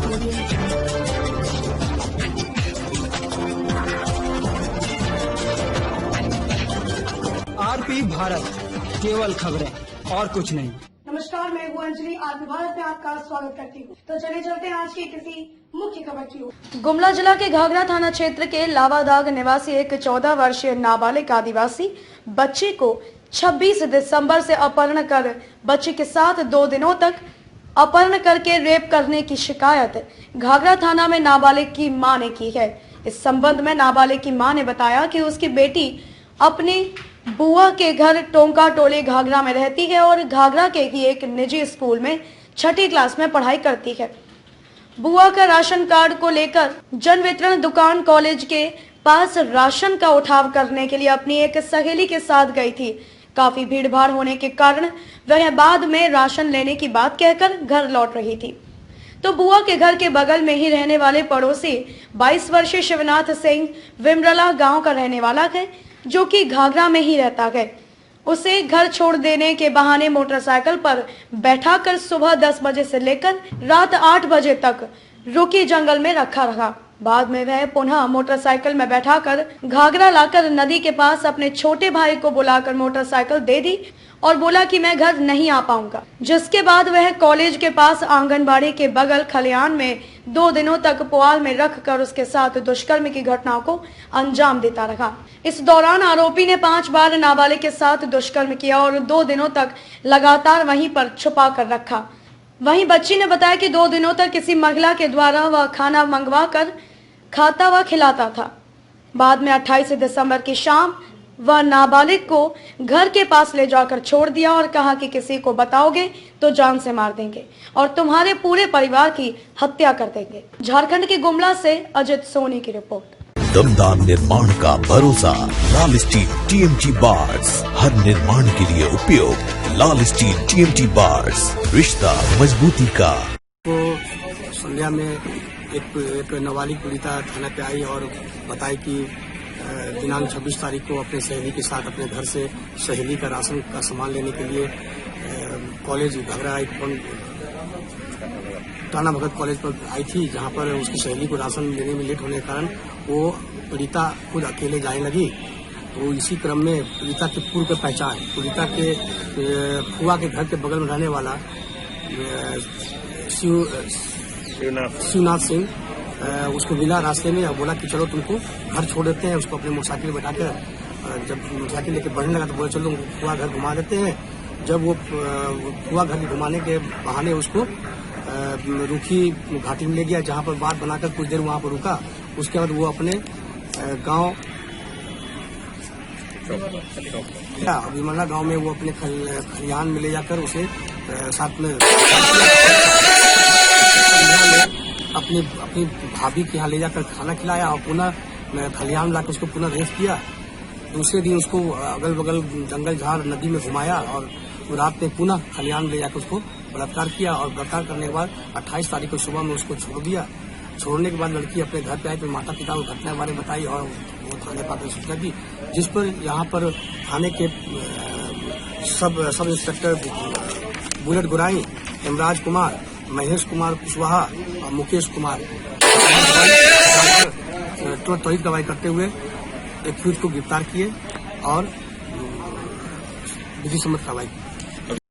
RP Bharat, केवल खबरें और कुछ नहीं। नमस्कार, मैं हूँ अंजलि। आरपी भारत में आपका स्वागत करती हूँ। तो चले चलते हैं आज की किसी मुख्य खबर की ओर। गुमला जिला के घाघरा थाना क्षेत्र के लावादाग निवासी एक 14 वर्षीय नाबालिग आदिवासी बच्ची को 26 दिसंबर से अपहरण कर बच्ची के साथ 2 दिनों तक अपहरण करके रेप करने की शिकायत घाघरा थाना में नाबालिग की मां ने की है। इस संबंध में नाबालिग की मां ने बताया कि उसकी बेटी अपनी बुआ के घर टोंका टोले घाघरा में रहती है और घाघरा के ही एक निजी स्कूल में 6ठी क्लास में पढ़ाई करती है। बुआ का राशन कार्ड को लेकर जन वितरण दुकान कॉलेज के पास राशन का उठाव करने के लिए अपनी एक सहेली के साथ गई थी। काफी भीड़ भाड़ होने के कारण वह बाद में राशन लेने की बात कहकर घर लौट रही थी, तो बुआ के घर के बगल में ही रहने वाले पड़ोसी 22 वर्षीय शिवनाथ सिंह विमरला गांव का रहने वाला है, जो कि घाघरा में ही रहता है। उसे घर छोड़ देने के बहाने मोटरसाइकिल पर बैठाकर सुबह 10 बजे से लेकर रात 8 बजे तक रुकी जंगल में रखा रहा। बाद में वह पुनः मोटरसाइकिल में बैठाकर घाघरा लाकर नदी के पास अपने छोटे भाई को बुलाकर मोटरसाइकिल दे दी और बोला कि मैं घर नहीं आ पाऊंगा। जिसके बाद वह कॉलेज के पास आंगनबाड़ी के बगल खलिहान में 2 दिनों तक पुआल में रखकर उसके साथ दुष्कर्म की घटनाओं को अंजाम देता रहा। इस दौरान आरोपी ने 5 बार नाबालिग के साथ दुष्कर्म किया और 2 दिनों तक लगातार वहीं पर छुपा कर रखा। वहीं बच्ची ने बताया कि 2 दिनों तक किसी महिला के द्वारा वह खाना मंगवा कर खाता व खिलाता था। बाद में 28 दिसंबर की शाम वह नाबालिग को घर के पास ले जाकर छोड़ दिया और कहा कि किसी को बताओगे तो जान से मार देंगे और तुम्हारे पूरे परिवार की हत्या कर देंगे। झारखंड के गुमला से अजित सोनी की रिपोर्ट। दमदार निर्माण का भरोसा लाल स्टील TMT बार्स, हर निर्माण के लिए उपयोग। लाल स्टील TMT बार्स, रिश्ता मजबूती का। तो संध्या में एक नाबालिग पीड़िता थाना पे आई और बताई कि दिनांक 26 तारीख को अपने सहेली के साथ अपने घर से सहेली का राशन का सामान लेने के लिए कॉलेज घाघरा टाना भगत कॉलेज पर आई थी, जहां पर उसकी सहेली को राशन देने में लेट होने के कारण वो पीड़िता खुद अकेले जाने लगी। तो इसी क्रम में पीड़िता के पूर्व की पहचान पीड़िता के फुआ के घर के बगल में रहने वाला शिवनाथ सिंह उसको मिला रास्ते में और बोला कि चलो तुमको घर छोड़ देते हैं। उसको अपने मोटरसाइकिल में बैठाकर जब मोटरसाइकिल लेके बढ़ने लगा तो बोले चलो तुमको फुआ घर घुमा देते हैं। जब वो फुआ घर घुमाने के बहाने उसको रूखी घाटी में ले गया, जहाँ पर बात बनाकर कुछ देर वहाँ पर रुका। उसके बाद वो अपने गांव विमला गांव में वो अपने खलिहान में ले जाकर उसे साथ में अपनी भाभी के यहाँ ले जाकर खाना खिलाया और पुनः खलिहान में लाकर उसको पुनः रेस्ट किया। दूसरे दिन उसको अगल बगल जंगल झाड़ नदी में घुमाया और रात में पुनः खलिहान में ले जाकर उसको बलात्कार किया और बलात्कार करने के बाद 28 तारीख को सुबह में उसको छोड़ दिया। छोड़ने के बाद लड़की अपने घर पे आई तो माता पिता को घटना के बारे में बताई और वो थाने पर सूचना दी, जिस पर यहाँ पर थाने के सब इंस्पेक्टर बुलेट गुराई, हेमराज कुमार, महेश कुमार कुशवाहा और मुकेश कुमार त्वरित कार्रवाई करते हुए एक्यूज को गिरफ्तार किए और विधि सम्मत कार्रवाई की।